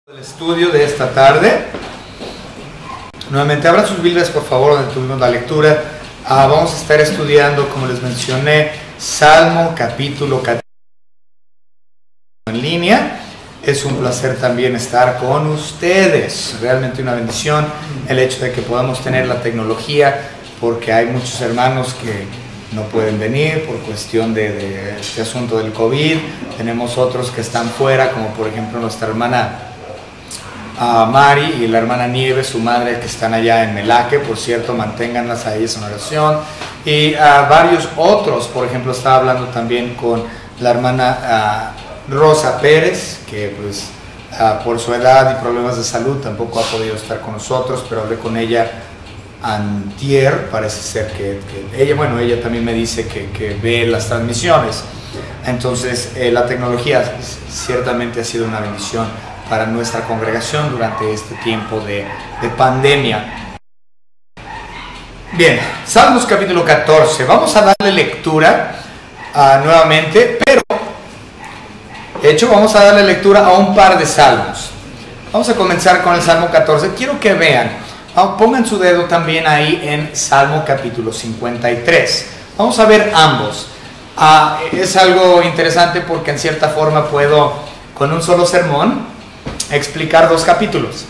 El estudio de esta tarde. Nuevamente abran sus Biblias, por favor, donde tuvimos la lectura. Vamos a estar estudiando, como les mencioné, Salmo capítulo 14 en línea. Es un placer también estar con ustedes. Realmente una bendición el hecho de que podamos tener la tecnología, porque hay muchos hermanos que no pueden venir por cuestión de este asunto del COVID. Tenemos otros que están fuera, como por ejemplo nuestra hermana Mari y la hermana Nieves, su madre, que están allá en Melaque. Por cierto, manténganlas a ellas en oración. Y varios otros, por ejemplo, estaba hablando también con la hermana Rosa Pérez, que pues por su edad y problemas de salud tampoco ha podido estar con nosotros, pero hablé con ella antier. Parece ser que ella también me dice que ve las transmisiones. Entonces la tecnología ciertamente ha sido una bendición para nuestra congregación durante este tiempo de pandemia. Bien, Salmos capítulo 14. Vamos a darle lectura nuevamente, pero de hecho vamos a darle lectura a un par de salmos. Vamos a comenzar con el Salmo 14. Quiero que vean, pongan su dedo también ahí en Salmo capítulo 53. Vamos a ver ambos. Es algo interesante porque en cierta forma puedo, con un solo sermón, explicar dos capítulos.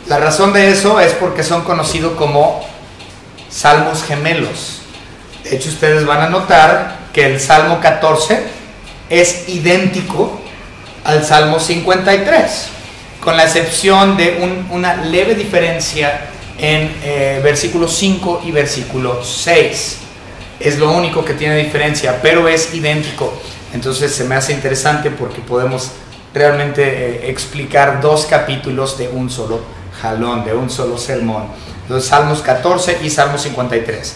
La razón de eso es porque son conocidos como salmos gemelos. De hecho, ustedes van a notar que el Salmo 14 es idéntico al Salmo 53, con la excepción de una leve diferencia en versículo 5 y versículo 6. Es lo único que tiene diferencia, pero es idéntico. Entonces se me hace interesante porque podemos realmente explicar dos capítulos de un solo jalón, de un solo sermón. Los Salmos 14 y Salmo 53.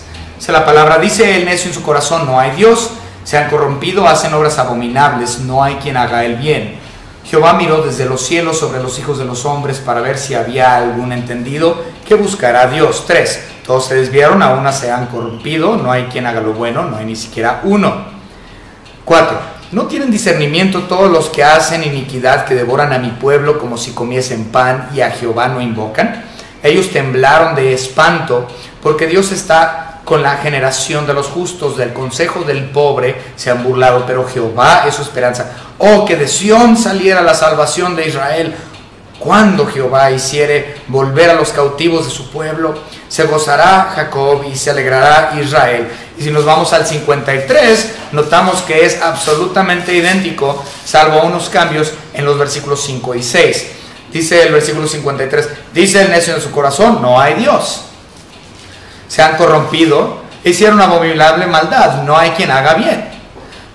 La palabra dice: el necio en su corazón, no hay Dios. Se han corrompido, hacen obras abominables, no hay quien haga el bien. Jehová miró desde los cielos sobre los hijos de los hombres para ver si había algún entendido que buscara a Dios. 3. Todos se desviaron, a una se han corrompido, no hay quien haga lo bueno, no hay ni siquiera uno. 4. ¿No tienen discernimiento todos los que hacen iniquidad, que devoran a mi pueblo como si comiesen pan, y a Jehová no invocan? Ellos temblaron de espanto, porque Dios está con la generación de los justos. Del consejo del pobre se han burlado, pero Jehová es su esperanza. Oh, que de Sión saliera la salvación de Israel. Cuando Jehová hiciere volver a los cautivos de su pueblo, se gozará Jacob y se alegrará Israel. Y si nos vamos al 53, notamos que es absolutamente idéntico, salvo unos cambios en los versículos 5 y 6. Dice el versículo 53, dice el necio en su corazón, no hay Dios. Se han corrompido, hicieron abominable maldad, no hay quien haga bien.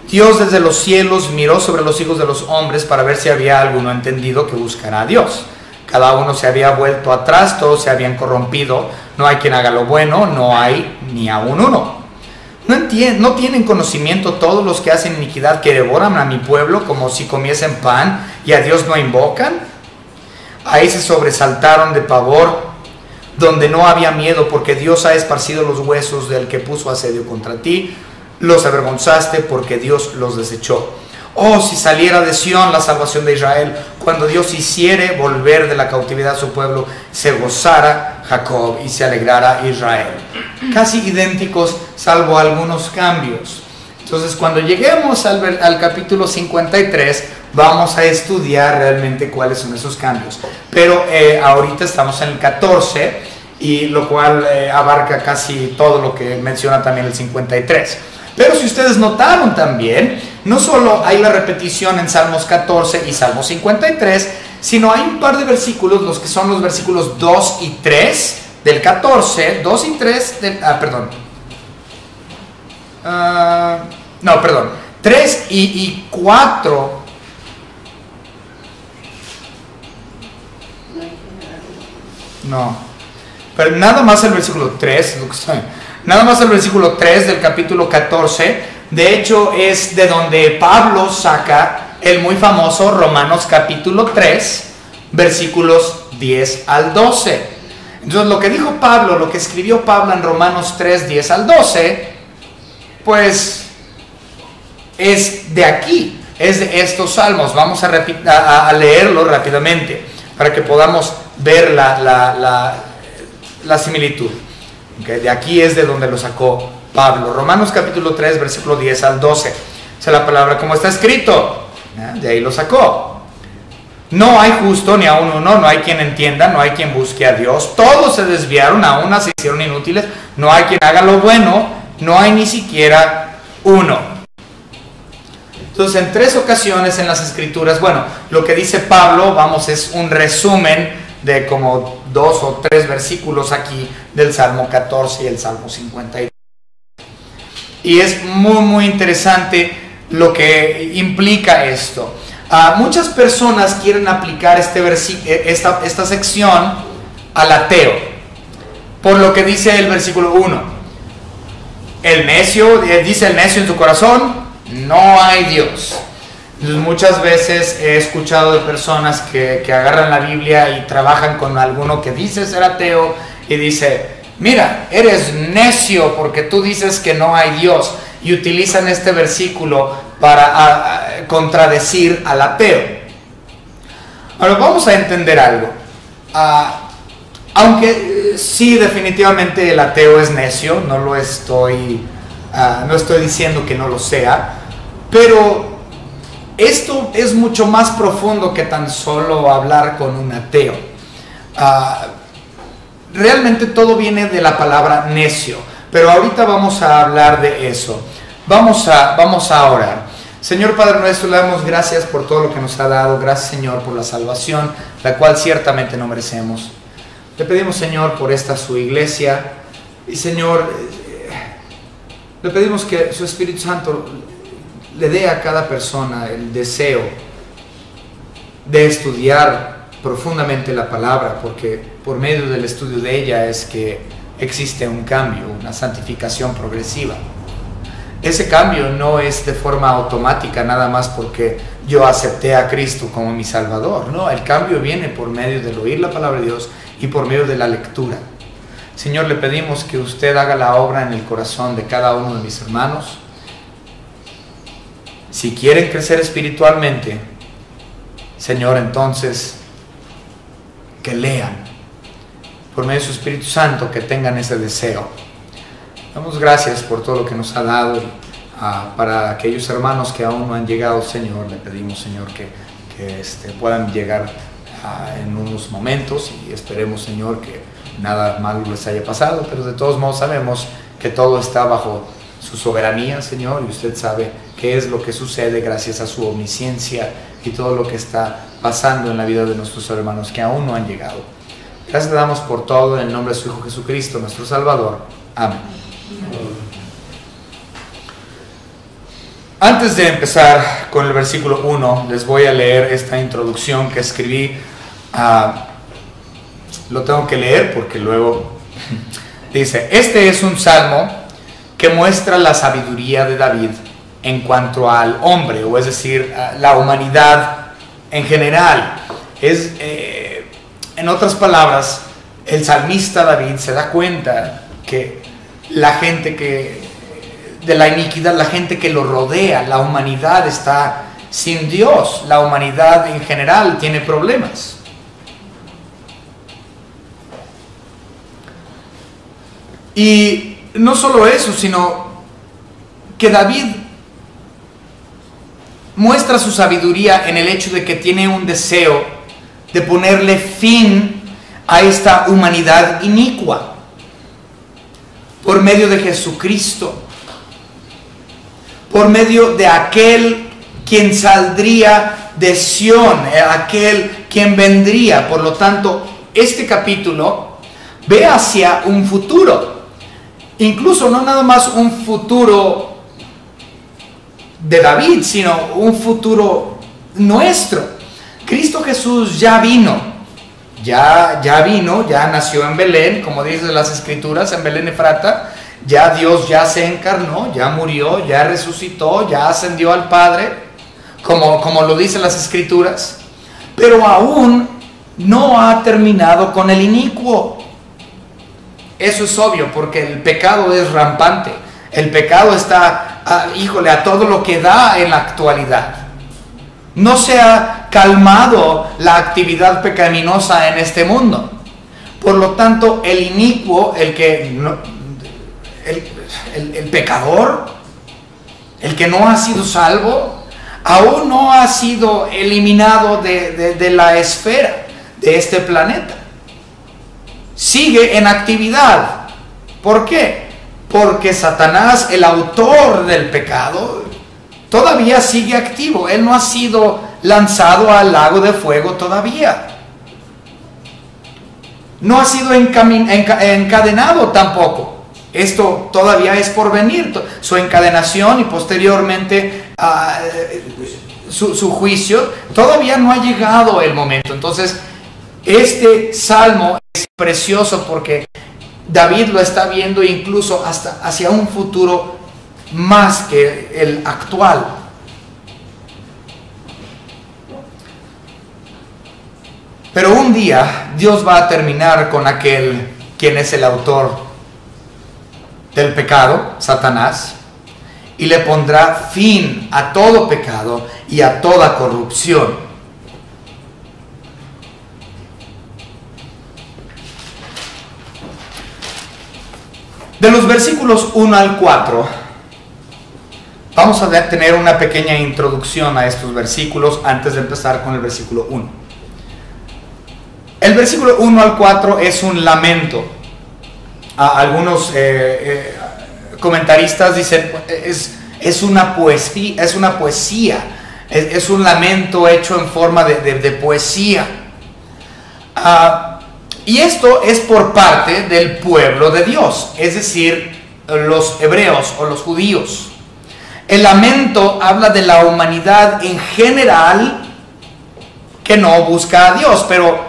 Dios desde los cielos miró sobre los hijos de los hombres para ver si había alguno entendido que buscara a Dios. Cada uno se había vuelto atrás, todos se habían corrompido, no hay quien haga lo bueno, no hay ni aun uno. ¿No tienen conocimiento todos los que hacen iniquidad, que devoran a mi pueblo como si comiesen pan, y a Dios no invocan? Ahí se sobresaltaron de pavor, donde no había miedo, porque Dios ha esparcido los huesos del que puso asedio contra ti. Los avergonzaste porque Dios los desechó. Oh, si saliera de Sión la salvación de Israel, cuando Dios hiciere volver de la cautividad a su pueblo, se gozara Jacob y se alegrara Israel. Casi idénticos, salvo algunos cambios. Entonces, cuando lleguemos al capítulo 53, vamos a estudiar realmente cuáles son esos cambios. Pero ahorita estamos en el 14, y lo cual abarca casi todo lo que menciona también el 53. Pero si ustedes notaron también, no solo hay la repetición en Salmos 14 y Salmos 53, sino hay un par de versículos, los que son los versículos 2 y 3 del 14, 2 y 3 del... 3 y 4. No, pero nada más el versículo 3, lo que estoy... Nada más el versículo 3 del capítulo 14, de hecho es de donde Pablo saca el muy famoso Romanos capítulo 3, versículos 10 al 12. Entonces lo que dijo Pablo, lo que escribió Pablo en Romanos 3, 10 al 12, pues es de aquí. es de estos salmos. Vamos a leerlo rápidamente para que podamos ver la similitud. Okay, de aquí es de donde lo sacó Pablo. Romanos capítulo 3, versículo 10 al 12. Esa es la palabra como está escrito. De ahí lo sacó. No hay justo ni aun uno, no hay quien entienda, no hay quien busque a Dios. Todos se desviaron, a una se hicieron inútiles. No hay quien haga lo bueno, no hay ni siquiera uno. Entonces, en 3 ocasiones en las Escrituras, bueno, lo que dice Pablo, vamos, es un resumen de como 2 o 3 versículos aquí del Salmo 14 y el Salmo 52. Y es muy interesante lo que implica esto. Muchas personas quieren aplicar esta sección al ateo, por lo que dice el versículo 1. El necio, dice el necio en su corazón, no hay Dios. Entonces, muchas veces he escuchado de personas que agarran la Biblia y trabajan con alguno que dice ser ateo y dice, mira, eres necio porque tú dices que no hay Dios, y utilizan este versículo para contradecir al ateo. Ahora vamos a entender algo. Aunque sí, definitivamente el ateo es necio, no estoy diciendo que no lo sea, pero esto es mucho más profundo que tan solo hablar con un ateo. Realmente todo viene de la palabra necio, pero ahorita vamos a hablar de eso. Vamos a orar. Señor Padre nuestro, le damos gracias por todo lo que nos ha dado. Gracias, Señor, por la salvación, la cual ciertamente no merecemos. Le pedimos, Señor, por esta su iglesia. Y, Señor, le pedimos que su Espíritu Santo le dé a cada persona el deseo de estudiar profundamente la palabra, porque por medio del estudio de ella es que existe un cambio, una santificación progresiva. Ese cambio no es de forma automática nada más porque yo acepté a Cristo como mi Salvador. No, el cambio viene por medio del oír la palabra de Dios y por medio de la lectura. Señor, le pedimos que usted haga la obra en el corazón de cada uno de mis hermanos. Si quieren crecer espiritualmente, Señor, entonces que lean por medio de su Espíritu Santo, que tengan ese deseo. Damos gracias por todo lo que nos ha dado. Para aquellos hermanos que aún no han llegado, Señor, le pedimos, Señor, que puedan llegar en unos momentos, y esperemos, Señor, que nada malo les haya pasado, pero de todos modos sabemos que todo está bajo su soberanía, Señor, y usted sabe qué es lo que sucede gracias a su omnisciencia y todo lo que está pasando en la vida de nuestros hermanos que aún no han llegado. Gracias le damos por todo, en el nombre de su Hijo Jesucristo, nuestro Salvador. Amén. Antes de empezar con el versículo 1, les voy a leer esta introducción que escribí. Lo tengo que leer porque luego dice: este es un salmo que muestra la sabiduría de David en cuanto al hombre, o es decir, la humanidad en general. En otras palabras, el salmista David se da cuenta que la gente de la iniquidad, la gente que lo rodea, la humanidad está sin Dios, la humanidad en general tiene problemas. Y no solo eso, sino que David muestra su sabiduría en el hecho de que tiene un deseo de ponerle fin a esta humanidad inicua por medio de Jesucristo, por medio de aquel quien saldría de Sión, aquel quien vendría. Por lo tanto, este capítulo ve hacia un futuro, incluso no nada más un futuro de David, sino un futuro nuestro. Cristo Jesús ya vino, ya nació en Belén, como dicen las Escrituras, en Belén Efrata. Ya Dios ya se encarnó, ya murió, ya resucitó, ya ascendió al Padre, como lo dicen las Escrituras, pero aún no ha terminado con el inicuo. Eso es obvio, porque el pecado es rampante, el pecado está, a todo lo que da en la actualidad. No se ha calmado la actividad pecaminosa en este mundo. Por lo tanto, el inicuo, el pecador, el que no ha sido salvo, aún no ha sido eliminado de la esfera de este planeta. Sigue en actividad. ¿Por qué? Porque Satanás, el autor del pecado, todavía sigue activo. Él no ha sido lanzado al lago de fuego todavía. No ha sido encadenado tampoco. Esto todavía es por venir. Su encadenación y posteriormente su juicio, todavía no ha llegado el momento. Entonces, este salmo es precioso porque David lo está viendo incluso hasta hacia un futuro más que el actual. Pero un día Dios va a terminar con aquel quien es el autor del pecado, Satanás, y le pondrá fin a todo pecado y a toda corrupción. De los versículos 1 al 4, vamos a tener una pequeña introducción a estos versículos antes de empezar con el versículo 1. El versículo 1 al 4 es un lamento. Algunos comentaristas dicen es una poesía, es un lamento hecho en forma de poesía. Y esto es por parte del pueblo de Dios, es decir, los hebreos o los judíos. El lamento habla de la humanidad en general que no busca a Dios, pero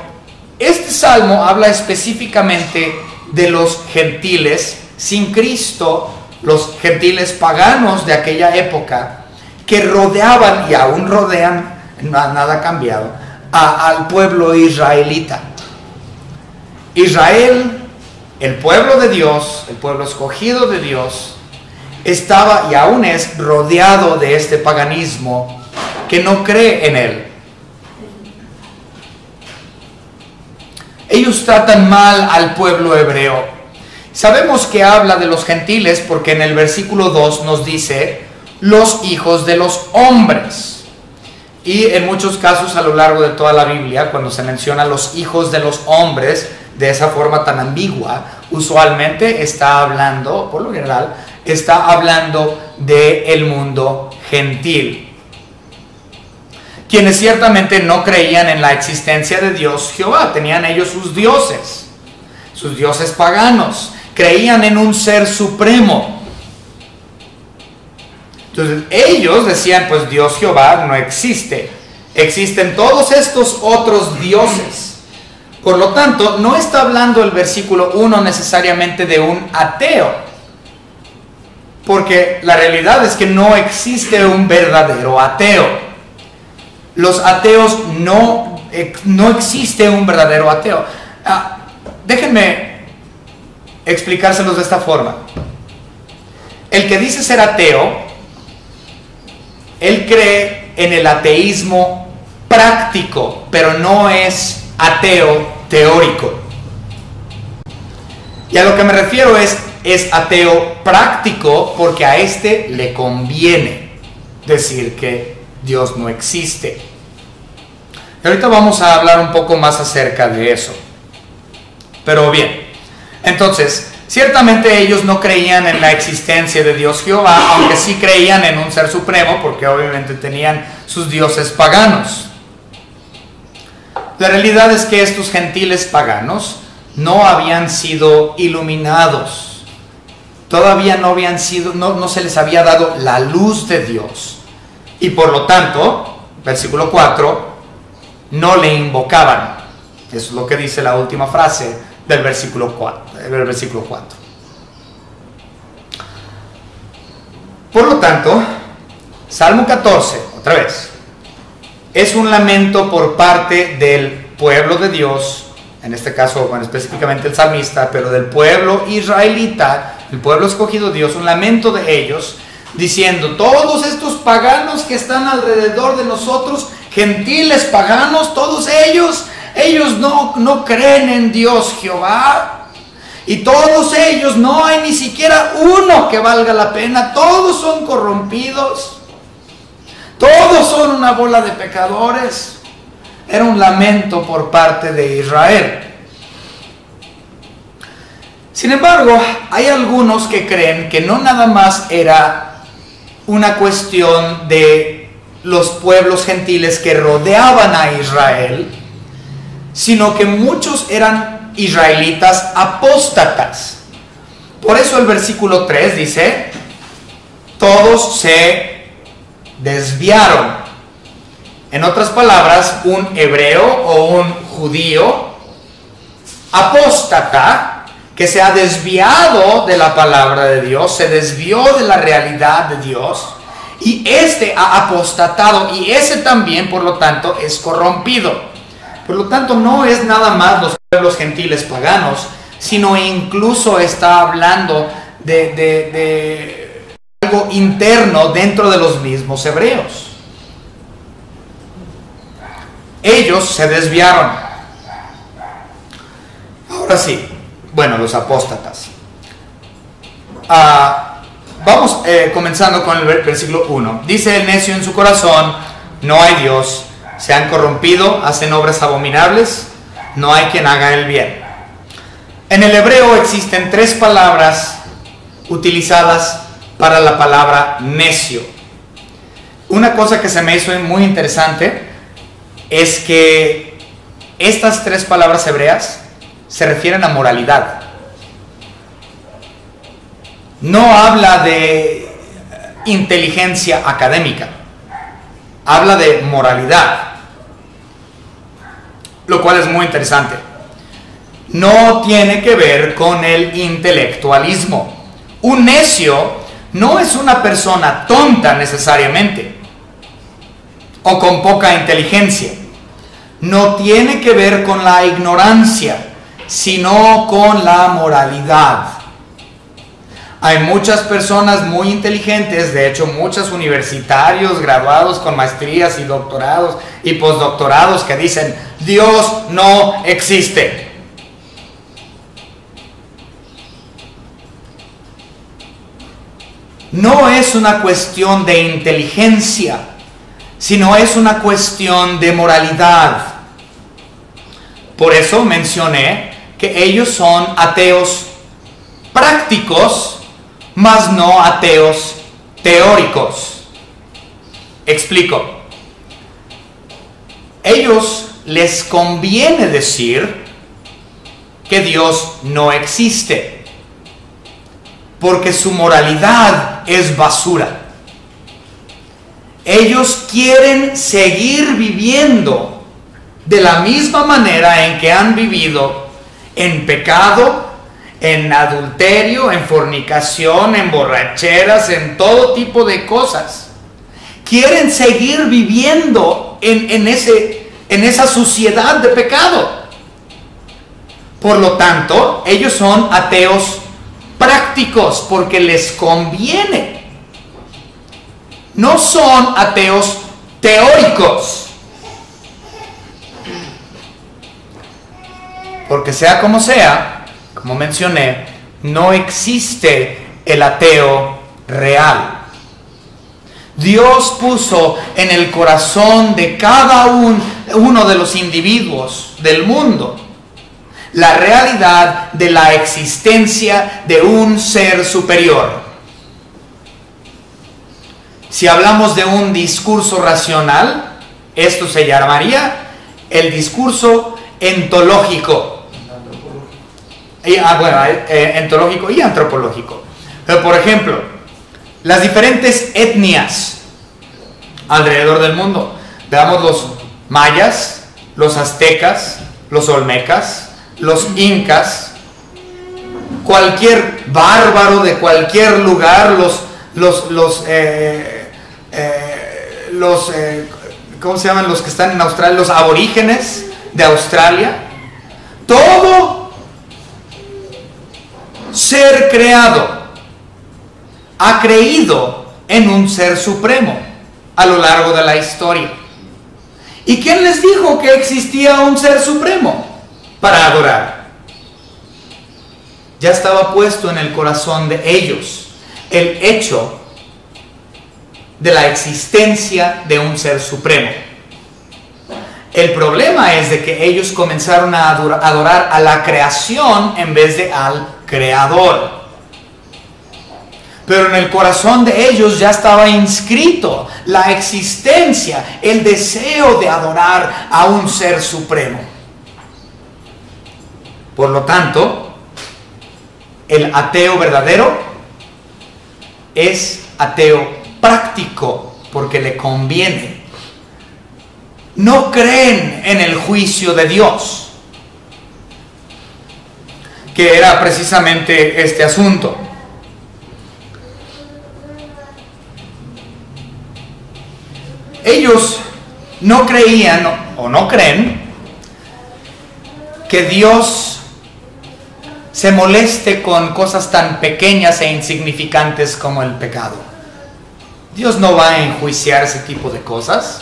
este salmo habla específicamente de los gentiles sin Cristo, los gentiles paganos de aquella época que rodeaban y aún rodean, nada ha cambiado, al pueblo israelita. Israel, el pueblo de Dios, el pueblo escogido de Dios, estaba y aún es rodeado de este paganismo que no cree en él. Ellos tratan mal al pueblo hebreo. Sabemos que habla de los gentiles porque en el versículo 2 nos dice los hijos de los hombres. Y en muchos casos a lo largo de toda la Biblia, cuando se menciona los hijos de los hombres de esa forma tan ambigua, usualmente está hablando, por lo general, está hablando del mundo gentil, quienes ciertamente no creían en la existencia de Dios Jehová. Tenían ellos sus dioses paganos, creían en un ser supremo. Entonces ellos decían, pues Dios Jehová no existe, existen todos estos otros dioses. Por lo tanto, no está hablando el versículo 1 necesariamente de un ateo, porque la realidad es que no existe un verdadero ateo. Los ateos no existe un verdadero ateo. Déjenme explicárselos de esta forma. El que dice ser ateo, él cree en el ateísmo práctico, pero no es ateo teórico. Y a lo que me refiero es ateo práctico porque a este le conviene decir que Dios no existe. Y ahorita vamos a hablar un poco más acerca de eso. Pero bien, entonces, ciertamente ellos no creían en la existencia de Dios Jehová, aunque sí creían en un ser supremo, porque obviamente tenían sus dioses paganos. La realidad es que estos gentiles paganos no habían sido iluminados. Todavía no se les había dado la luz de Dios. Y por lo tanto, versículo 4, no le invocaban. Eso es lo que dice la última frase del versículo 4. Por lo tanto, Salmo 14, otra vez, es un lamento por parte del pueblo de Dios, en este caso, bueno, específicamente el salmista, pero del pueblo israelita, el pueblo escogido de Dios, un lamento de ellos, diciendo, todos estos paganos que están alrededor de nosotros, gentiles paganos, todos ellos no creen en Dios Jehová. Y todos ellos, no hay ni siquiera uno que valga la pena, todos son corrompidos, todos son una bola de pecadores. Era un lamento por parte de Israel. Sin embargo, hay algunos que creen que no nada más era una cuestión de los pueblos gentiles que rodeaban a Israel, sino que muchos eran israelitas apóstatas. Por eso el versículo 3 dice, todos se desviaron. En otras palabras, un hebreo o un judío apóstata que se ha desviado de la palabra de Dios, se desvió de la realidad de Dios, y este ha apostatado, y ese también, por lo tanto, es corrompido. Por lo tanto, no es nada más los pueblos gentiles paganos, sino incluso está hablando de algo interno dentro de los mismos hebreos. Ellos se desviaron. Ahora sí, bueno, los apóstatas. Vamos comenzando con el versículo 1. Dice el necio en su corazón, no hay Dios, se han corrompido, hacen obras abominables, no hay quien haga el bien. En el hebreo existen 3 palabras utilizadas para la palabra necio. Una cosa que se me hizo muy interesante es que estas 3 palabras hebreas se refieren a moralidad. No habla de inteligencia académica, habla de moralidad, lo cual es muy interesante. No tiene que ver con el intelectualismo. Un necio no es una persona tonta necesariamente, o con poca inteligencia. No tiene que ver con la ignorancia, sino con la moralidad. Hay muchas personas muy inteligentes, de hecho muchos universitarios graduados con maestrías y doctorados y postdoctorados que dicen, Dios no existe. No es una cuestión de inteligencia, sino es una cuestión de moralidad. Por eso mencioné que ellos son ateos prácticos, mas no ateos teóricos. Explico. Ellos les conviene decir que Dios no existe, porque su moralidad es basura. Ellos quieren seguir viviendo de la misma manera en que han vivido, en pecado, en adulterio, en fornicación, en borracheras, en todo tipo de cosas. Quieren seguir viviendo en esa suciedad de pecado. Por lo tanto, ellos son ateos prácticos porque les conviene. No son ateos teóricos. Porque sea, como mencioné, no existe el ateo real. Dios puso en el corazón de cada uno de los individuos del mundo la realidad de la existencia de un ser superior. Si hablamos de un discurso racional, esto se llamaría el discurso entológico. Entológico y antropológico. Pero, por ejemplo, las diferentes etnias alrededor del mundo. Veamos los mayas, los aztecas, los olmecas, los incas, cualquier bárbaro de cualquier lugar, ¿cómo se llaman los que están en Australia? Los aborígenes de Australia. Todo ser creado ha creído en un ser supremo a lo largo de la historia. ¿Y quién les dijo que existía un ser supremo para adorar? Ya estaba puesto en el corazón de ellos el hecho de la existencia de un ser supremo. El problema es de que ellos comenzaron a adorar a la creación en vez de al creador. Pero en el corazón de ellos ya estaba inscrito la existencia, el deseo de adorar a un ser supremo. Por lo tanto, el ateo verdadero es ateo práctico porque le conviene. No creen en el juicio de Dios, que era precisamente este asunto. Ellos no creían o no creen que Dios se moleste con cosas tan pequeñas e insignificantes como el pecado. Dios no va a enjuiciar ese tipo de cosas.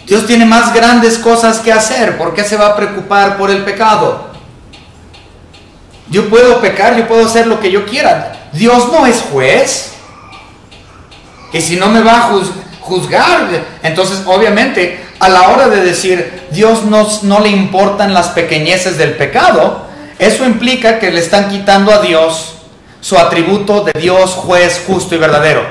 Dios tiene más grandes cosas que hacer. ¿Por qué se va a preocupar por el pecado? Yo puedo pecar, yo puedo hacer lo que yo quiera. Dios no es juez. Y si no me va a juzgar, entonces obviamente a la hora de decir Dios no le importan las pequeñeces del pecado, eso implica que le están quitando a Dios su atributo de Dios juez justo y verdadero.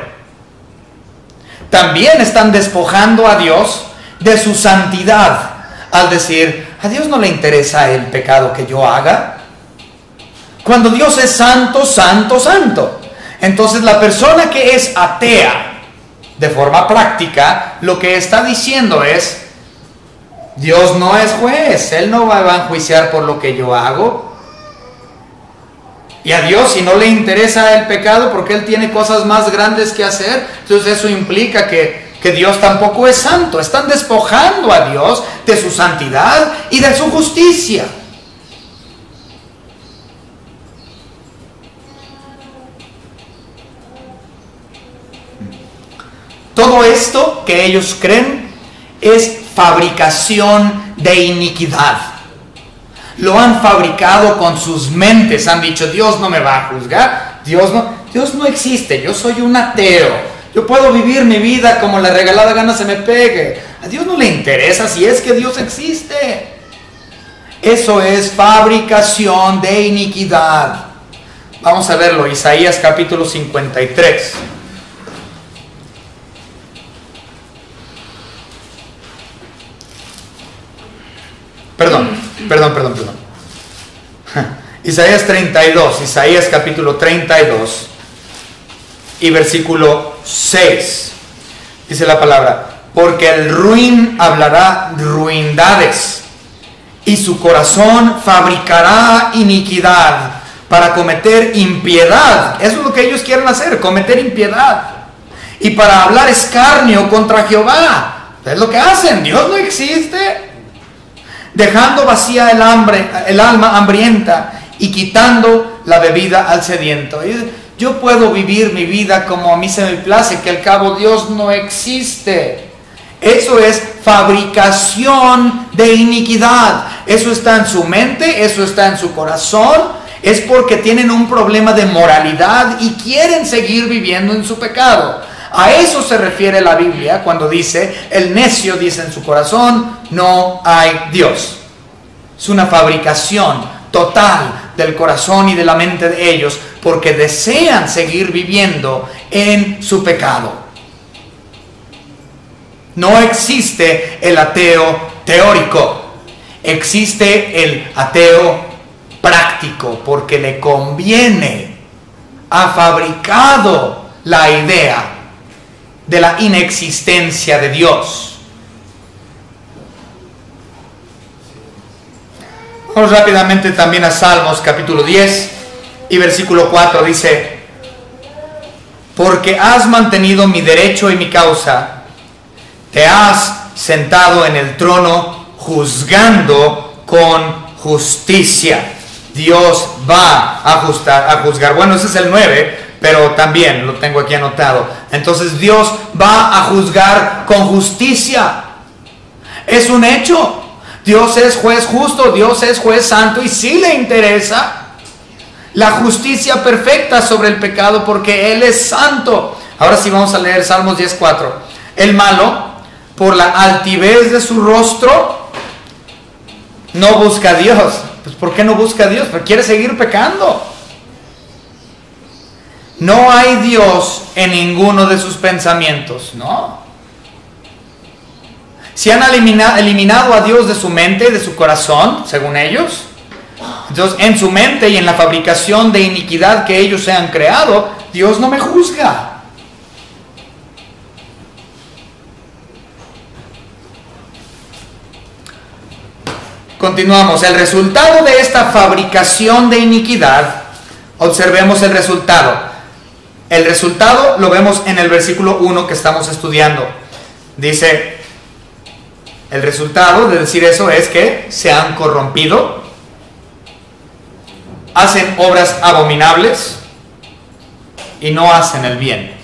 También están despojando a Dios de su santidad al decir a Dios no le interesa el pecado que yo haga, cuando Dios es santo, santo, santo. Entonces la persona que es atea de forma práctica, lo que está diciendo es Dios no es juez, Él no va a enjuiciar por lo que yo hago. Y a Dios, si no le interesa el pecado porque Él tiene cosas más grandes que hacer, entonces eso implica que Dios tampoco es santo. Están despojando a Dios de su santidad y de su justicia. Todo esto que ellos creen es fabricación de iniquidad. Lo han fabricado con sus mentes. Han dicho, Dios no me va a juzgar. Dios no existe. Yo soy un ateo. Yo puedo vivir mi vida como la regalada gana se me pegue. A Dios no le interesa si es que Dios existe. Eso es fabricación de iniquidad. Vamos a verlo. Isaías capítulo 53. Perdón. Isaías 32, Isaías capítulo 32 y versículo 6. Dice la palabra, porque el ruin hablará ruindades y su corazón fabricará iniquidad para cometer impiedad. Eso es lo que ellos quieren hacer, cometer impiedad. Y para hablar escarnio contra Jehová. Es lo que hacen. Dios no existe. Dejando vacía el alma hambrienta y quitando la bebida al sediento. Yo puedo vivir mi vida como a mí se me place, que al cabo Dios no existe. Eso es fabricación de iniquidad. Eso está en su mente, eso está en su corazón. Es porque tienen un problema de moralidad y quieren seguir viviendo en su pecado. A eso se refiere la Biblia cuando dice, el necio dice en su corazón, no hay Dios. Es una fabricación total del corazón y de la mente de ellos porque desean seguir viviendo en su pecado. No existe el ateo teórico, existe el ateo práctico porque le conviene. Ha fabricado la idea de la inexistencia de Dios. Vamos rápidamente también a Salmos capítulo 10 y versículo 4 dice, porque has mantenido mi derecho y mi causa, te has sentado en el trono juzgando con justicia. Dios va a juzgar. Bueno, ese es el 9, pero también lo tengo aquí anotado. Entonces Dios va a juzgar con justicia. Es un hecho. Dios es juez justo, Dios es juez santo, y sí le interesa la justicia perfecta sobre el pecado, porque Él es santo. Ahora sí vamos a leer Salmos 10:4. El malo, por la altivez de su rostro, no busca a Dios. Pues ¿por qué no busca a Dios? Porque quiere seguir pecando. No hay Dios en ninguno de sus pensamientos, ¿no? Si han eliminado a Dios de su mente y de su corazón, según ellos, entonces en su mente y en la fabricación de iniquidad que ellos se han creado, Dios no me juzga. Continuamos. El resultado de esta fabricación de iniquidad, observemos el resultado. El resultado lo vemos en el versículo 1 que estamos estudiando. Dice, el resultado de decir eso es que se han corrompido, hacen obras abominables y no hacen el bien.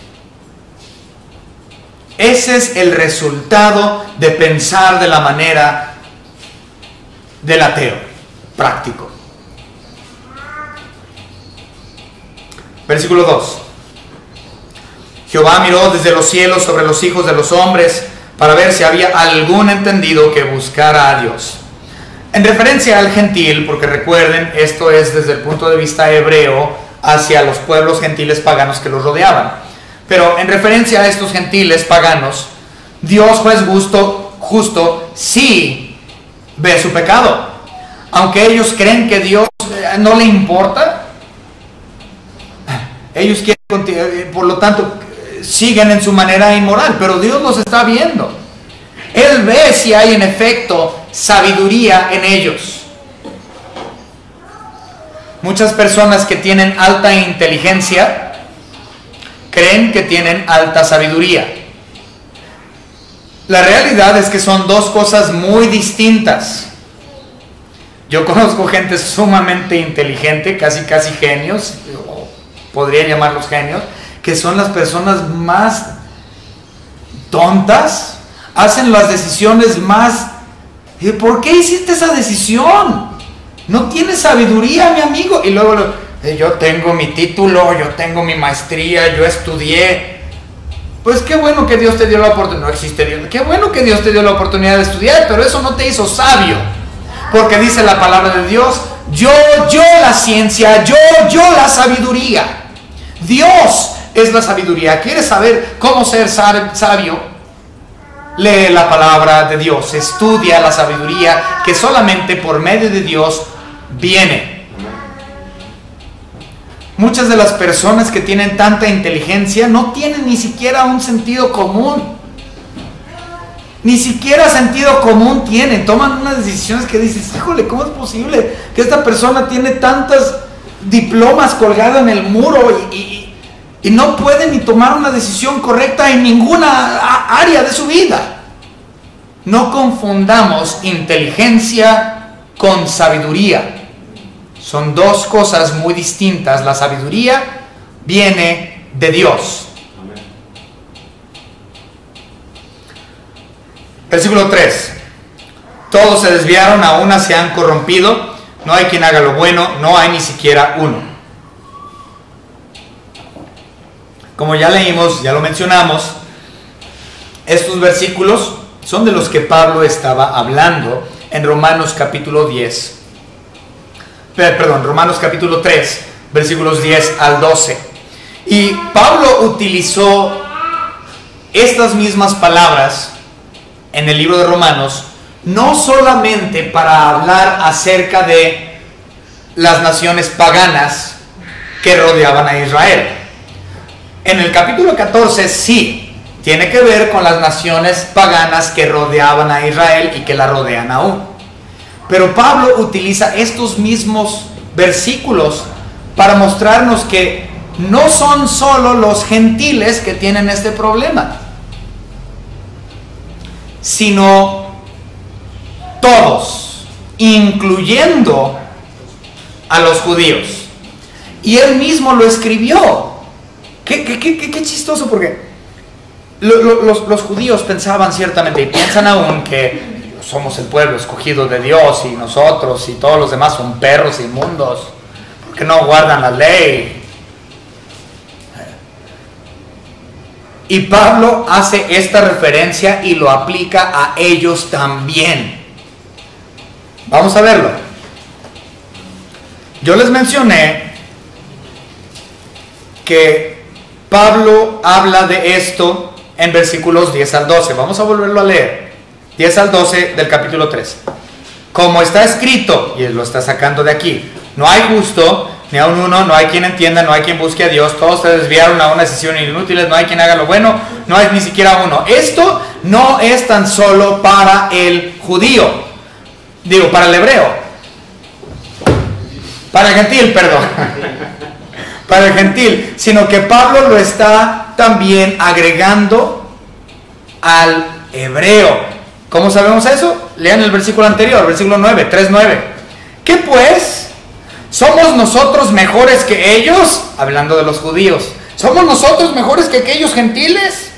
Ese es el resultado de pensar de la manera del ateo práctico. Versículo 2. Jehová miró desde los cielos sobre los hijos de los hombres para ver si había algún entendido que buscara a Dios. En referencia al gentil, porque recuerden, esto es desde el punto de vista hebreo hacia los pueblos gentiles paganos que los rodeaban. Pero en referencia a estos gentiles paganos, Dios, juez justo, sí ve su pecado. Aunque ellos creen que Dios no le importa, ellos quieren, por lo tanto, siguen en su manera inmoral, pero Dios los está viendo. Él ve si hay en efecto sabiduría en ellos. Muchas personas que tienen alta inteligencia creen que tienen alta sabiduría. La realidad es que son dos cosas muy distintas. Yo conozco gente sumamente inteligente, casi genios, podría llamarlos genios, que son las personas más tontas, hacen las decisiones más... ¿Por qué hiciste esa decisión? No tienes sabiduría, mi amigo. Y luego, yo tengo mi título, yo tengo mi maestría, yo estudié. Pues qué bueno que Dios te dio la oportunidad. No existe Dios. Qué bueno que Dios te dio la oportunidad de estudiar, pero eso no te hizo sabio. Porque dice la palabra de Dios, yo la ciencia, yo la sabiduría. Dios es la sabiduría. ¿Quieres saber cómo ser sabio? Lee la palabra de Dios, estudia la sabiduría que solamente por medio de Dios viene. Muchas de las personas que tienen tanta inteligencia no tienen ni siquiera un sentido común. Ni siquiera sentido común tienen. Toman unas decisiones que dices, híjole, ¿cómo es posible que esta persona tiene tantos diplomas colgados en el muro y no puede ni tomar una decisión correcta en ninguna área de su vida? No confundamos inteligencia con sabiduría. Son dos cosas muy distintas. La sabiduría viene de Dios. Versículo 3. Todos se desviaron, a una se han corrompido. No hay quien haga lo bueno, no hay ni siquiera uno. Como ya leímos, ya lo mencionamos, estos versículos son de los que Pablo estaba hablando en Romanos capítulo 3, versículos 10 al 12. Y Pablo utilizó estas mismas palabras en el libro de Romanos, no solamente para hablar acerca de las naciones paganas que rodeaban a Israel. En el capítulo 14 sí tiene que ver con las naciones paganas que rodeaban a Israel y que la rodean aún. Pero Pablo utiliza estos mismos versículos para mostrarnos que no son solo los gentiles que tienen este problema, sino todos, incluyendo a los judíos. Y él mismo lo escribió. Qué chistoso, porque los judíos pensaban ciertamente, y piensan aún, que somos el pueblo escogido de Dios y nosotros y todos los demás son perros inmundos porque no guardan la ley. Y Pablo hace esta referencia y lo aplica a ellos también. Vamos a verlo. Yo les mencioné que Pablo habla de esto en versículos 10 al 12. Vamos a volverlo a leer. 10 al 12 del capítulo 3. Como está escrito, y él lo está sacando de aquí: no hay justo, ni aun uno, no hay quien entienda, no hay quien busque a Dios, todos se desviaron a una decisión inútiles, no hay quien haga lo bueno, no hay ni siquiera uno. Esto no es tan solo para el judío, para el hebreo, para el gentil, perdón, para el gentil, sino que Pablo lo está también agregando al hebreo. ¿Cómo sabemos eso? Lean el versículo anterior, versículo 9, 3:9. ¿Qué pues? ¿Somos nosotros mejores que ellos? Hablando de los judíos. ¿Somos nosotros mejores que aquellos gentiles?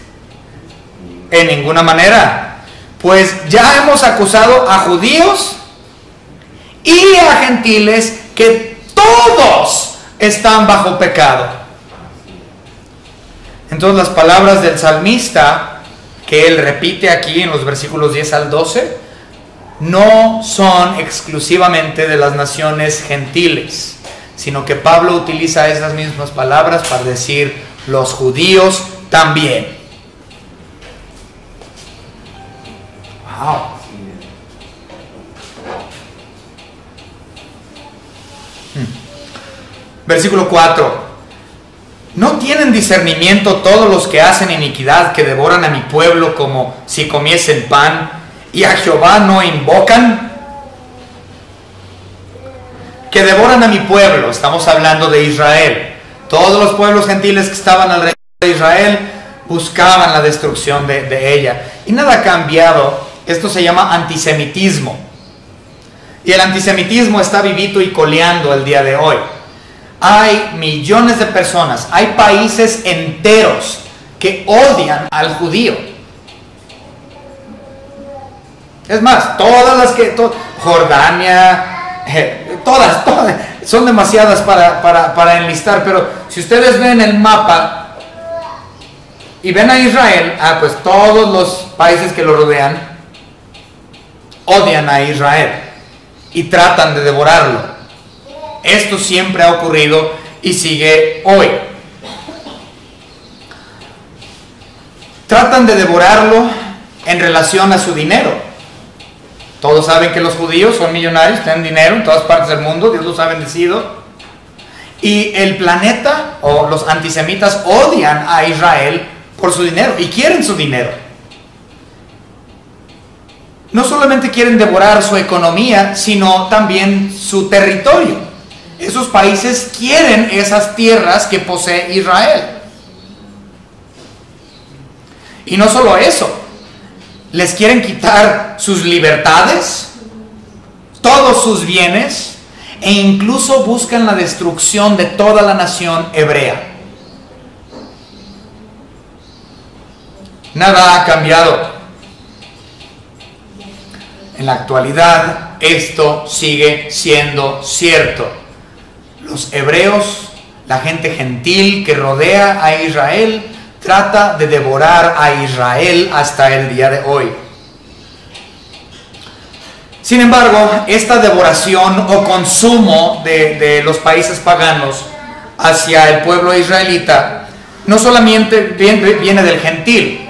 En ninguna manera. Pues ya hemos acusado a judíos y a gentiles que todos están bajo pecado. Entonces las palabras del salmista que él repite aquí en los versículos 10 al 12 no son exclusivamente de las naciones gentiles, sino que Pablo utiliza esas mismas palabras para decir los judíos también. Wow. Versículo 4. ¿No tienen discernimiento todos los que hacen iniquidad, que devoran a mi pueblo como si comiesen pan, y a Jehová no invocan? Que devoran a mi pueblo, estamos hablando de Israel. Todos los pueblos gentiles que estaban alrededor de Israel buscaban la destrucción de ella. Y nada ha cambiado. Esto se llama antisemitismo. Y el antisemitismo está vivito y coleando el día de hoy. Hay millones de personas, hay países enteros que odian al judío. Es más, todas las que... Jordania, todas, son demasiadas para enlistar, pero si ustedes ven el mapa y ven a Israel, pues todos los países que lo rodean odian a Israel y tratan de devorarlo. Esto siempre ha ocurrido y sigue hoy. Tratan de devorarlo en relación a su dinero. Todos saben que los judíos son millonarios, tienen dinero en todas partes del mundo, Dios los ha bendecido. Y el planeta o los antisemitas odian a Israel por su dinero y quieren su dinero. No solamente quieren devorar su economía, sino también su territorio. Esos países quieren esas tierras que posee Israel. Y no solo eso, les quieren quitar sus libertades, todos sus bienes, e incluso buscan la destrucción de toda la nación hebrea. Nada ha cambiado. En la actualidad, esto sigue siendo cierto. Los hebreos, la gente gentil que rodea a Israel, trata de devorar a Israel hasta el día de hoy. Sin embargo, esta devoración o consumo de los países paganos hacia el pueblo israelita no solamente viene del gentil,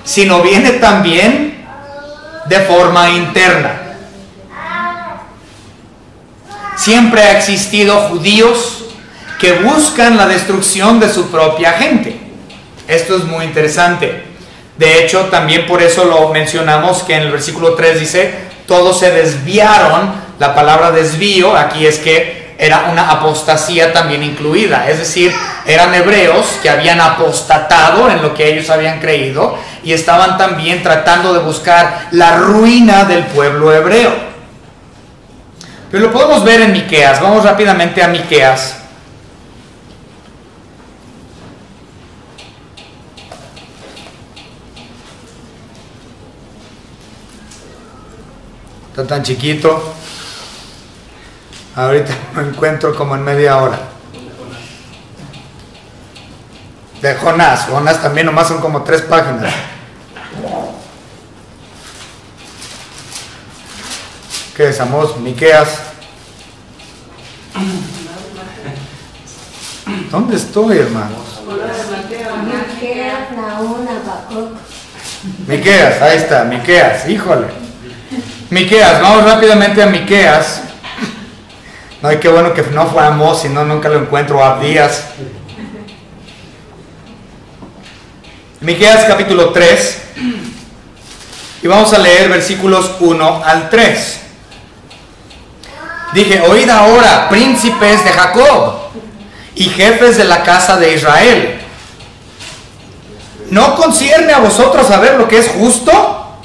sino viene también de forma interna. Siempre ha existido judíos que buscan la destrucción de su propia gente. Esto es muy interesante. De hecho, también por eso lo mencionamos, que en el versículo 3 dice, todos se desviaron. La palabra desvío aquí es que era una apostasía también incluida. Es decir, eran hebreos que habían apostatado en lo que ellos habían creído y estaban también tratando de buscar la ruina del pueblo hebreo. Pero lo podemos ver en Miqueas. Vamos rápidamente a Miqueas. Está tan chiquito. Ahorita lo encuentro como en media hora. De Jonás. Jonás también nomás son como 3 páginas. ¿Qué es, Amós? Miqueas. ¿Dónde estoy, hermanos? Miqueas, Nahum, Habacuc. Miqueas, ahí está, Miqueas, híjole. Miqueas, vamos rápidamente a Miqueas. No, qué bueno que no fue Amós, si no nunca lo encuentro. Abdías. Miqueas capítulo 3. Y vamos a leer versículos 1 al 3. Dije, oíd ahora, príncipes de Jacob y jefes de la casa de Israel. ¿No concierne a vosotros saber lo que es justo?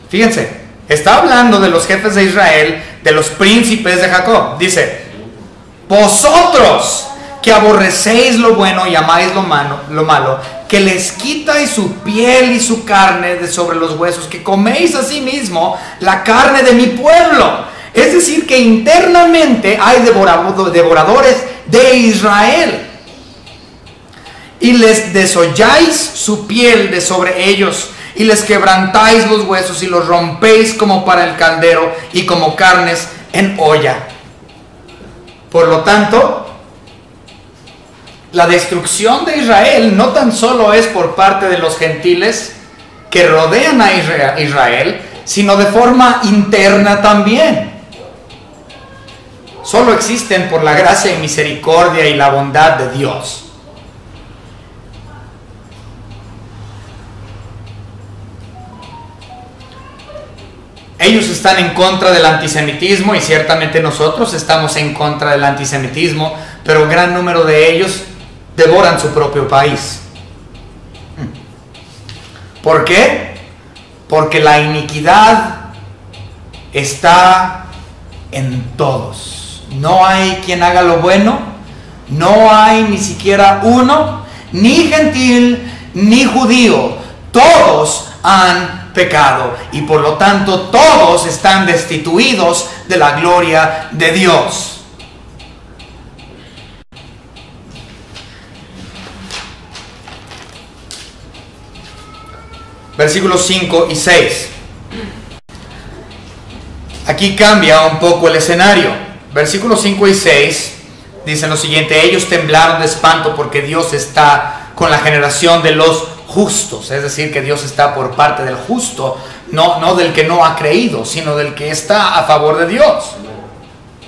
Fíjense, está hablando de los jefes de Israel, de los príncipes de Jacob. Dice, vosotros que aborrecéis lo bueno y amáis lo malo, que les quitáis su piel y su carne de sobre los huesos, que coméis asimismo la carne de mi pueblo. Es decir, que internamente hay devoradores de Israel. Y les desolláis su piel de sobre ellos, y les quebrantáis los huesos, y los rompéis como para el caldero, y como carnes en olla. Por lo tanto, la destrucción de Israel no tan solo es por parte de los gentiles que rodean a Israel, sino de forma interna también. Solo existen por la gracia y misericordia y la bondad de Dios. Ellos están en contra del antisemitismo y ciertamente nosotros estamos en contra del antisemitismo, pero un gran número de ellos devoran su propio país. ¿Por qué? Porque la iniquidad está en todos. No hay quien haga lo bueno, no hay ni siquiera uno, ni gentil, ni judío. Todos han pecado y por lo tanto todos están destituidos de la gloria de Dios. Versículos 5 y 6. Aquí cambia un poco el escenario. Versículos 5 y 6 dicen lo siguiente: ellos temblaron de espanto porque Dios está con la generación de los justos. Es decir, que Dios está por parte del justo, no del que no ha creído, sino del que está a favor de Dios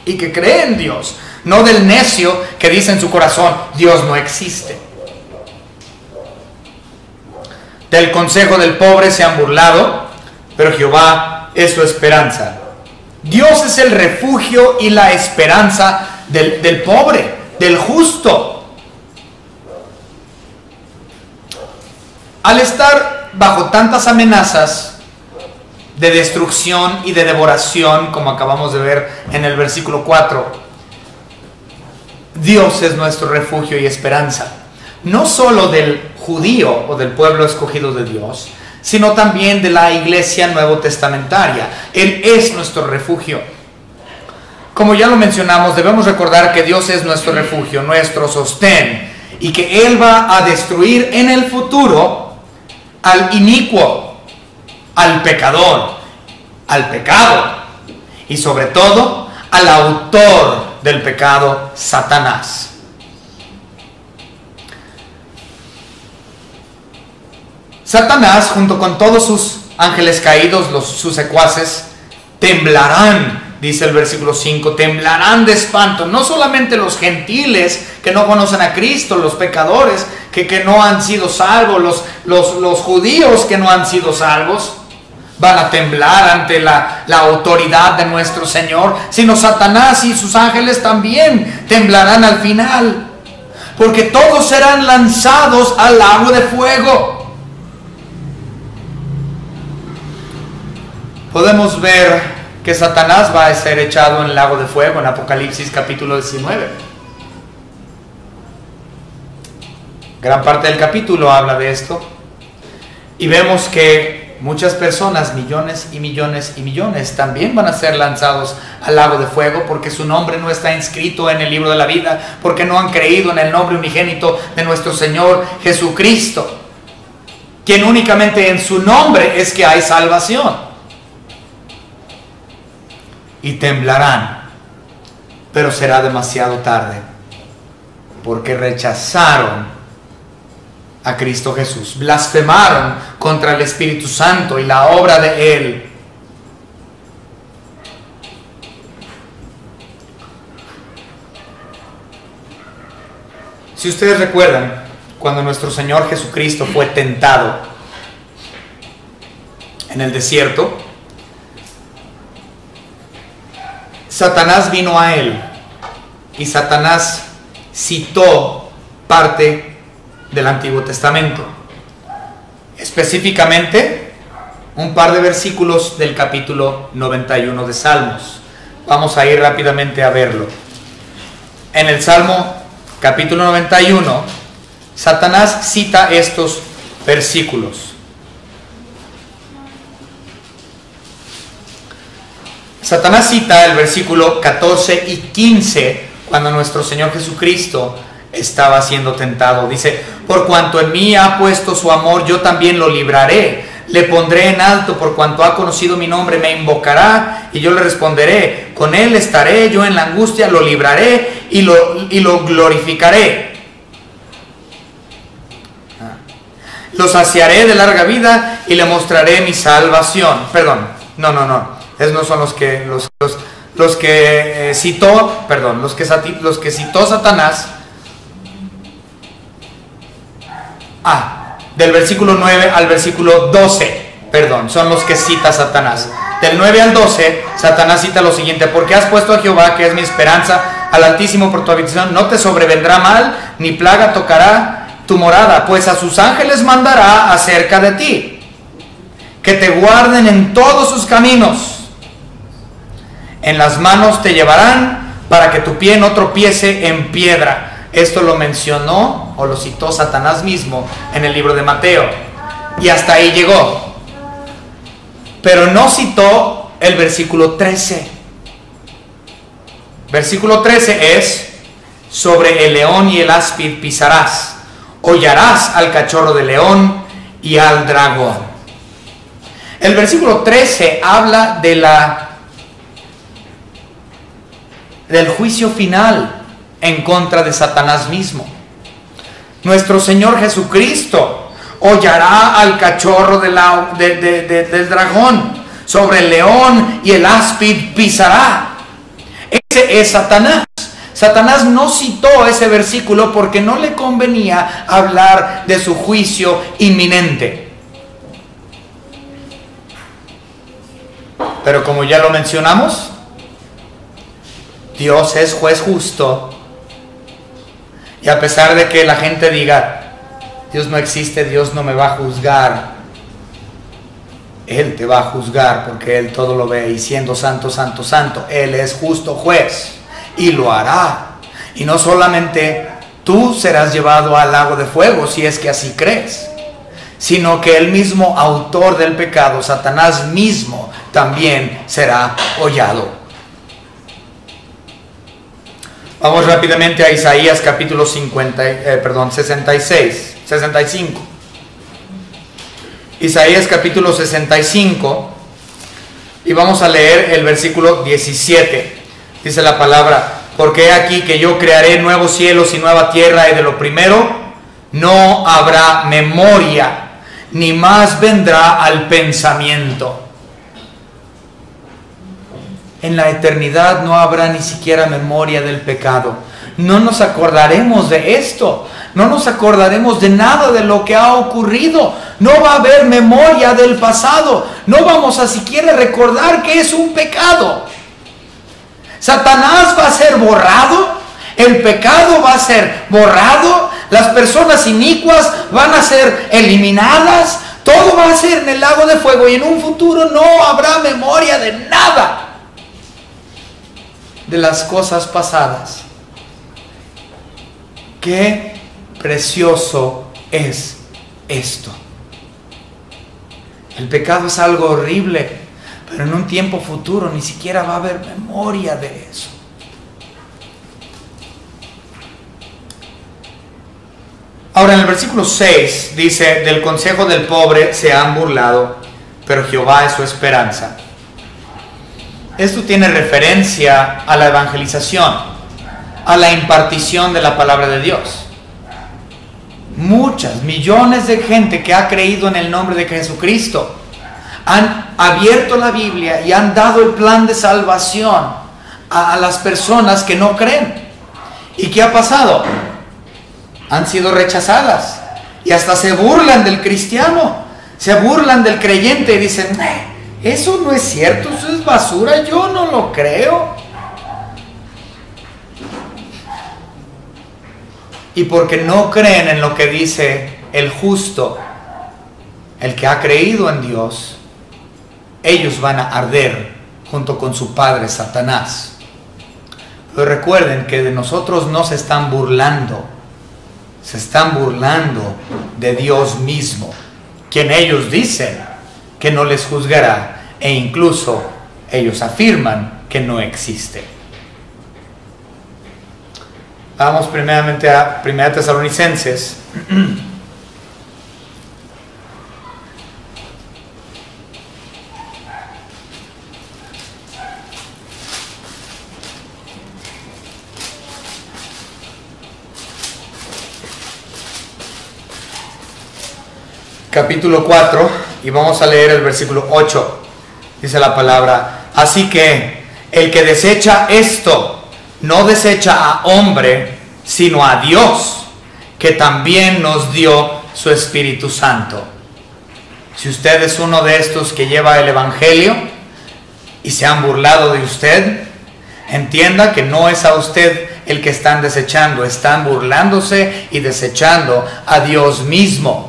y que cree en Dios, no del necio que dice en su corazón, Dios no existe. Del consejo del pobre se han burlado, pero Jehová es su esperanza. Dios es el refugio y la esperanza del pobre, del justo. Al estar bajo tantas amenazas de destrucción y de devoración, como acabamos de ver en el versículo 4, Dios es nuestro refugio y esperanza. No solo del judío o del pueblo escogido de Dios, sino también de la iglesia nuevo testamentaria. Él es nuestro refugio. Como ya lo mencionamos, debemos recordar que Dios es nuestro refugio, nuestro sostén, y que Él va a destruir en el futuro al inicuo, al pecador, al pecado, y sobre todo al autor del pecado, Satanás. Satanás, junto con todos sus ángeles caídos, sus secuaces, temblarán, dice el versículo 5, temblarán de espanto. No solamente los gentiles que no conocen a Cristo, los pecadores que no han sido salvos, los judíos que no han sido salvos, van a temblar ante la autoridad de nuestro Señor, sino Satanás y sus ángeles también temblarán al final, porque todos serán lanzados al lago de fuego. Podemos ver que Satanás va a ser echado en el lago de fuego en Apocalipsis capítulo 19. Gran parte del capítulo habla de esto. Y vemos que muchas personas, millones y millones y millones, también van a ser lanzados al lago de fuego porque su nombre no está inscrito en el libro de la vida, porque no han creído en el nombre unigénito de nuestro Señor Jesucristo, quien únicamente en su nombre es que hay salvación. Y temblarán, pero será demasiado tarde, porque rechazaron a Cristo Jesús, blasfemaron contra el Espíritu Santo y la obra de Él. Si ustedes recuerdan, cuando nuestro Señor Jesucristo fue tentado en el desierto, Satanás vino a Él y Satanás citó parte del Antiguo Testamento, específicamente un par de versículos del capítulo 91 de Salmos. Vamos a ir rápidamente a verlo. En el Salmo capítulo 91, Satanás cita estos versículos. Satanás cita el versículo 14 y 15 cuando nuestro Señor Jesucristo estaba siendo tentado. Dice: por cuanto en mí ha puesto su amor, yo también lo libraré. Le pondré en alto, por cuanto ha conocido mi nombre, me invocará y yo le responderé. Con él estaré yo en la angustia, lo libraré y lo glorificaré. Lo saciaré de larga vida y le mostraré mi salvación. Perdón, no. Esos no son los que citó Satanás. Del versículo 9 al versículo 12, son los que cita Satanás. Del 9 al 12, Satanás cita lo siguiente: porque has puesto a Jehová, que es mi esperanza, al Altísimo por tu habitación, no te sobrevendrá mal, ni plaga tocará tu morada, pues a sus ángeles mandará acerca de ti, que te guarden en todos sus caminos. En las manos te llevarán, para que tu pie no tropiece en piedra. Esto lo mencionó o lo citó Satanás mismo en el libro de Mateo. Y hasta ahí llegó. Pero no citó el versículo 13. Versículo 13 es: sobre el león y el áspid pisarás, hollarás al cachorro de león y al dragón. El versículo 13 habla del juicio final en contra de Satanás mismo. Nuestro Señor Jesucristo hollará al cachorro del dragón, sobre el león y el áspid pisará. Ese es Satanás. Satanás no citó ese versículo porque no le convenía hablar de su juicio inminente. Pero como ya lo mencionamos, Dios es juez justo. Y a pesar de que la gente diga: Dios no existe, Dios no me va a juzgar, Él te va a juzgar, porque Él todo lo ve, y siendo santo, santo, santo, Él es justo juez y lo hará. Y no solamente tú serás llevado al lago de fuego, si es que así crees, sino que el mismo autor del pecado, Satanás mismo, también será hollado. Vamos rápidamente a Isaías capítulo 65. Isaías capítulo 65, y vamos a leer el versículo 17. Dice la palabra: porque he aquí que yo crearé nuevos cielos y nueva tierra, y de lo primero no habrá memoria, ni más vendrá al pensamiento. En la eternidad no habrá ni siquiera memoria del pecado. No nos acordaremos de esto. No nos acordaremos de nada de lo que ha ocurrido. No va a haber memoria del pasado. No vamos a siquiera recordar que es un pecado. Satanás va a ser borrado. El pecado va a ser borrado. Las personas inicuas van a ser eliminadas. Todo va a ser en el lago de fuego, y en un futuro no habrá memoria de nada de las cosas pasadas. Qué precioso es esto. El pecado es algo horrible, pero en un tiempo futuro ni siquiera va a haber memoria de eso. Ahora en el versículo 6 dice: del consejo del pobre se han burlado, pero Jehová es su esperanza. Esto tiene referencia a la evangelización, a la impartición de la palabra de Dios. Muchas, millones de gente que ha creído en el nombre de Jesucristo han abierto la Biblia y han dado el plan de salvación a las personas que no creen. ¿Y qué ha pasado? Han sido rechazadas y hasta se burlan del cristiano, se burlan del creyente y dicen: eso no es cierto, eso es basura, yo no lo creo. Y porque no creen en lo que dice el justo, el que ha creído en Dios, ellos van a arder junto con su padre Satanás. Pero recuerden que de nosotros no se están burlando, se están burlando de Dios mismo, quien ellos dicen que no les juzgará, e incluso ellos afirman que no existe. Vamos primeramente a 1 Tesalonicenses. Capítulo 4, y vamos a leer el versículo 8. Dice la palabra: así que el que desecha esto, no desecha a hombre, sino a Dios, que también nos dio su Espíritu Santo. Si usted es uno de estos que lleva el Evangelio y se han burlado de usted, entienda que no es a usted el que están desechando, están burlándose y desechando a Dios mismo.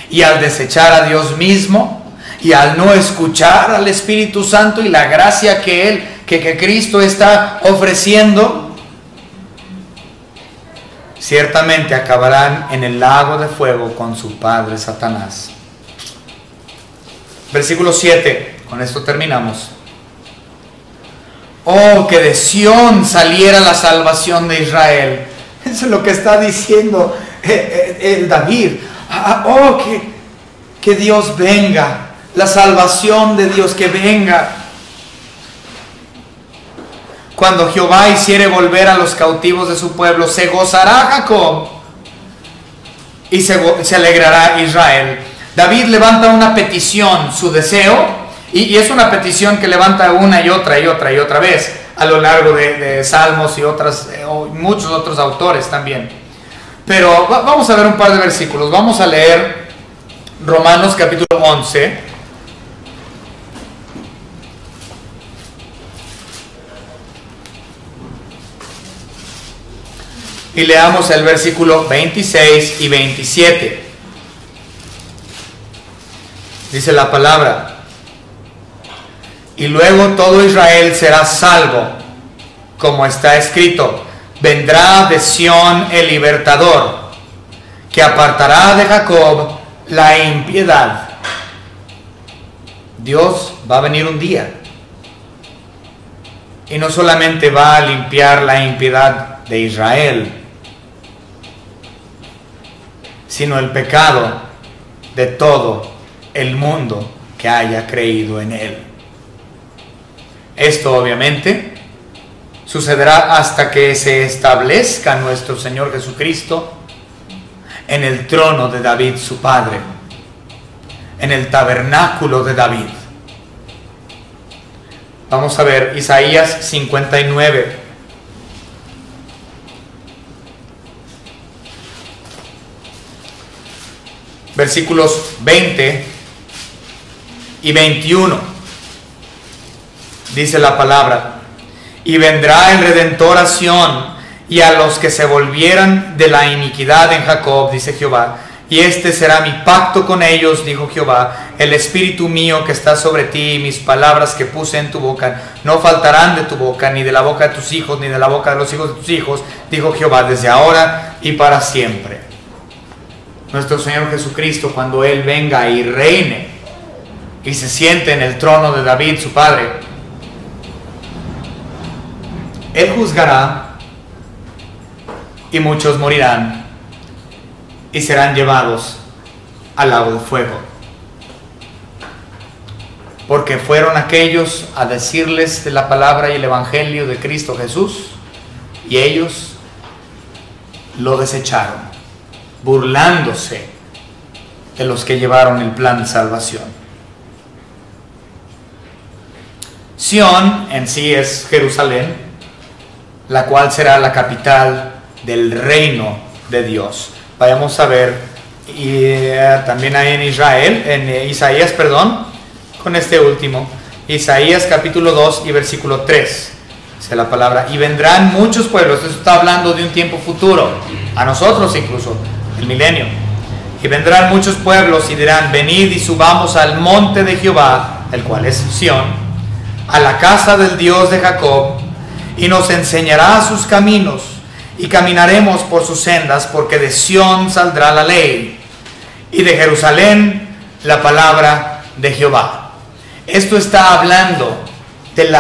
Y al desechar a Dios mismo y al no escuchar al Espíritu Santo y la gracia que Cristo está ofreciendo, ciertamente acabarán en el lago de fuego con su padre Satanás. Versículo 7, con esto terminamos. Oh, que de Sión saliera la salvación de Israel. Eso es lo que está diciendo el David. Oh, que Dios venga, la salvación de Dios que venga. Cuando Jehová hiciere volver a los cautivos de su pueblo, se gozará Jacob y se alegrará Israel. David levanta una petición, su deseo, y es una petición que levanta una y otra vez a lo largo de Salmos y muchos otros autores también. Pero vamos a ver un par de versículos. Vamos a leer Romanos capítulo 11. Y leamos el versículo 26 y 27. Dice la palabra: y luego todo Israel será salvo, como está escrito: vendrá de Sión el libertador, que apartará de Jacob la impiedad. Dios va a venir un día, y no solamente va a limpiar la impiedad de Israel, sino el pecado de todo el mundo que haya creído en Él. Esto obviamente sucederá hasta que se establezca nuestro Señor Jesucristo en el trono de David su padre, en el tabernáculo de David. Vamos a ver Isaías 59. Versículos 20 y 21. Dice la palabra: y vendrá el Redentor a Sión, y a los que se volvieran de la iniquidad en Jacob, dice Jehová, y este será mi pacto con ellos, dijo Jehová, el espíritu mío que está sobre ti, y mis palabras que puse en tu boca, no faltarán de tu boca, ni de la boca de tus hijos, ni de la boca de los hijos de tus hijos, dijo Jehová, desde ahora y para siempre. Nuestro Señor Jesucristo, cuando Él venga y reine, y se siente en el trono de David, su padre, Él juzgará y muchos morirán y serán llevados al lago de fuego. Porque fueron aquellos a decirles de la palabra y el evangelio de Cristo Jesús, y ellos lo desecharon, burlándose de los que llevaron el plan de salvación. Sión en sí es Jerusalén, la cual será la capital del reino de Dios. Vayamos a ver, y también hay en Israel, en Isaías, con este último, Isaías capítulo 2 y versículo 3, dice la palabra: y vendrán muchos pueblos. Esto está hablando de un tiempo futuro, a nosotros incluso, el milenio. Y vendrán muchos pueblos y dirán: venid y subamos al monte de Jehová, el cual es Sión, a la casa del Dios de Jacob, y nos enseñará sus caminos, y caminaremos por sus sendas, porque de Sión saldrá la ley, y de Jerusalén la palabra de Jehová. Esto está hablando de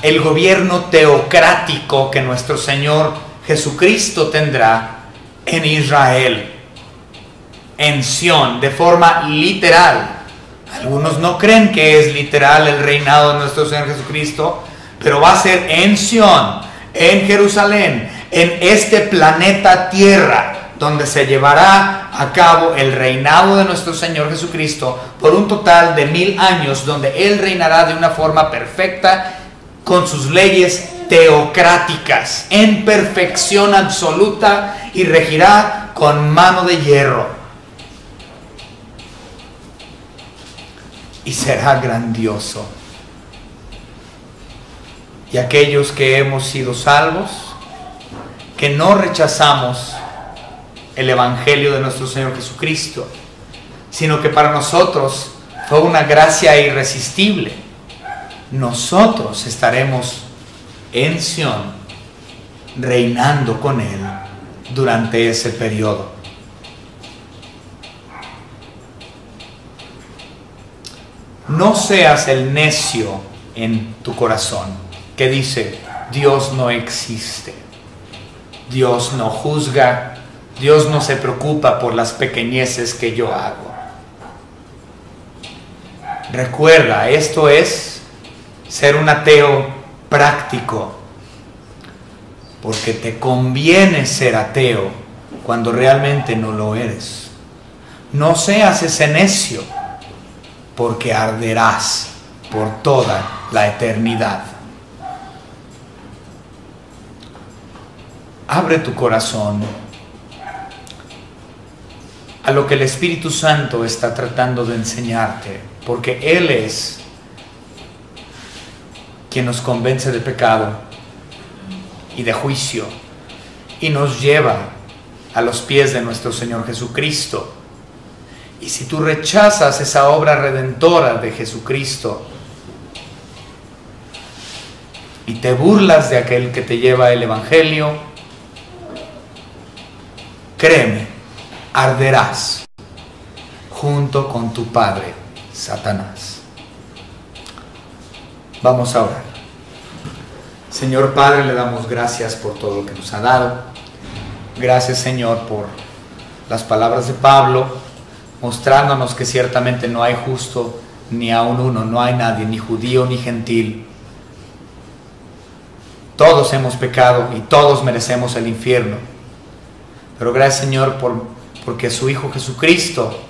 el gobierno teocrático que nuestro Señor Jesucristo tendrá en Israel, en Sión, de forma literal. Algunos no creen que es literal el reinado de nuestro Señor Jesucristo, pero va a ser en Sión, en Jerusalén, en este planeta Tierra, donde se llevará a cabo el reinado de nuestro Señor Jesucristo por un total de 1000 años, donde Él reinará de una forma perfecta, con sus leyes teocráticas, en perfección absoluta, y regirá con mano de hierro. Y será grandioso. Y aquellos que hemos sido salvos, que no rechazamos el evangelio de nuestro Señor Jesucristo, sino que para nosotros fue una gracia irresistible, nosotros estaremos en Sión reinando con Él durante ese periodo. No seas el necio en tu corazón que dice: Dios no existe, Dios no juzga, Dios no se preocupa por las pequeñeces que yo hago. Recuerda, esto es ser un ateo práctico, porque te conviene ser ateo cuando realmente no lo eres. No seas ese necio, porque arderás por toda la eternidad. Abre tu corazón a lo que el Espíritu Santo está tratando de enseñarte, porque Él es quien nos convence de pecado y de juicio, y nos lleva a los pies de nuestro Señor Jesucristo. Y si tú rechazas esa obra redentora de Jesucristo y te burlas de aquel que te lleva el Evangelio, créeme, arderás junto con tu padre, Satanás. Vamos a orar. Señor Padre, le damos gracias por todo lo que nos ha dado. Gracias, Señor, por las palabras de Pablo, mostrándonos que ciertamente no hay justo ni aun uno, no hay nadie, ni judío ni gentil. Todos hemos pecado y todos merecemos el infierno. Pero gracias, Señor, porque su Hijo Jesucristo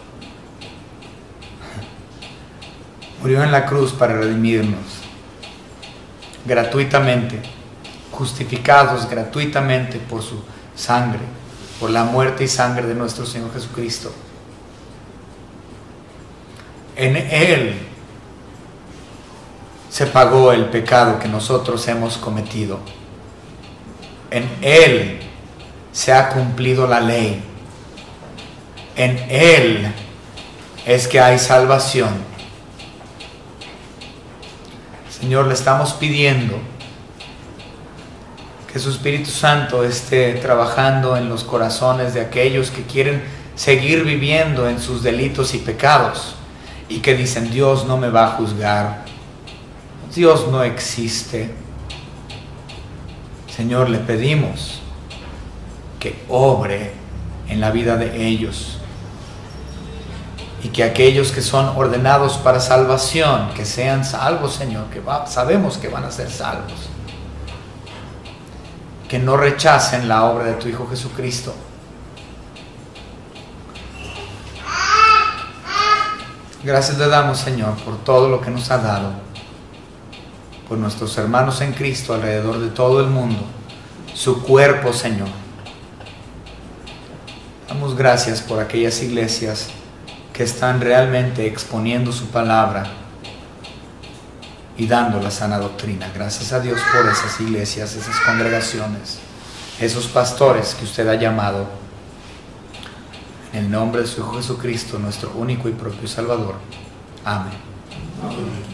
murió en la cruz para redimirnos gratuitamente, justificados gratuitamente por su sangre, por la muerte y sangre de nuestro Señor Jesucristo. En Él se pagó el pecado que nosotros hemos cometido. En Él se ha cumplido la ley. En Él es que hay salvación. Señor, le estamos pidiendo que su Espíritu Santo esté trabajando en los corazones de aquellos que quieren seguir viviendo en sus delitos y pecados, y que dicen: Dios no me va a juzgar, Dios no existe. Señor, le pedimos que obre en la vida de ellos, y que aquellos que son ordenados para salvación, que sean salvos, Señor, que sabemos que van a ser salvos, que no rechacen la obra de tu Hijo Jesucristo. Gracias le damos, Señor, por todo lo que nos ha dado, por nuestros hermanos en Cristo alrededor de todo el mundo, su cuerpo, Señor. Damos gracias por aquellas iglesias que están realmente exponiendo su palabra y dando la sana doctrina. Gracias a Dios por esas iglesias, esas congregaciones, esos pastores que usted ha llamado. En el nombre de su Hijo Jesucristo, nuestro único y propio Salvador. Amén. Amén.